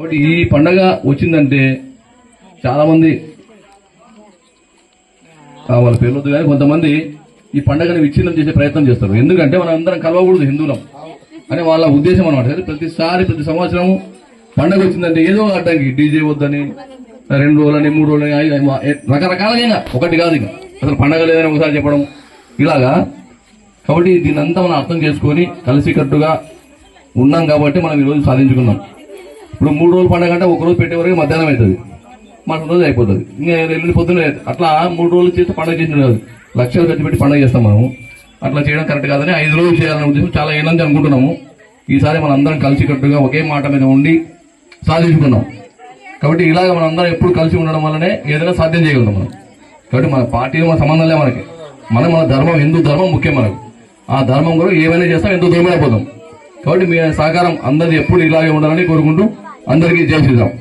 కాబట్టి ఈ పండగ వచ్చిందంటే చాలా మంది వాళ్ళ పేర్లొద్దు కానీ కొంతమంది ఈ పండగని విచ్ఛిన్నం చేసే ప్రయత్నం చేస్తారు. ఎందుకంటే మనం అందరం కలవకూడదు హిందువులం అని వాళ్ళ ఉద్దేశం అనమాట. ప్రతి సంవత్సరం పండగ వచ్చిందంటే ఏదో అడ్డంకి డీజే వద్దని 2 రోజులని 3 రోజులని రకరకాలుగా ఒకటి కాదు ఇక అసలు పండగ లేదని ఒకసారి చెప్పడం ఇలాగా. కాబట్టి దీన్ని అంతా మనం అర్థం చేసుకొని కలిసికట్టుగా ఉన్నాం కాబట్టి మనం ఈరోజు సాధించుకున్నాం. ఇప్పుడు 3 రోజులు పండగ అంటే ఒక రోజు పెట్టే వరకు మధ్యాహ్నం అవుతుంది, మరుసటి రోజు అయిపోతుంది. ఇంకా ఎల్లుండి పొద్దున అట్లా 3 రోజులు చేస్తే పండగ చేసిన కాదు, లక్షలు ఖర్చు పెట్టి పండగ చేస్తాం మనము. అట్లా చేయడం కరెక్ట్ కాదని 5 రోజులు చేయాలనే ఉద్దేశం చాలా ఏళ్ళ నుంచి అనుకుంటున్నాము. ఈసారి మనం అందరం కలిసికట్టుగా ఒకే మాట మీద ఉండి సాధించుకున్నాం. కాబట్టి ఇలాగ మనం అందరం ఎప్పుడు కలిసి ఉండడం వల్లనే ఏదైనా సాధ్యం చేయగలుగుతాం మనం. కాబట్టి మన పార్టీలో మన సంబంధం లే మనకి, మన ధర్మం హిందూ ధర్మం ముఖ్యం మనకు. ఆ ధర్మం కూడా ఏమైనా చేస్తాం ఎంతో దూరం అయిపోతాం. కాబట్టి మీ సహకారం అందరిది ఎప్పుడు ఇలాగే ఉండాలని కోరుకుంటూ అందరికీ జై శ్రీరామ్.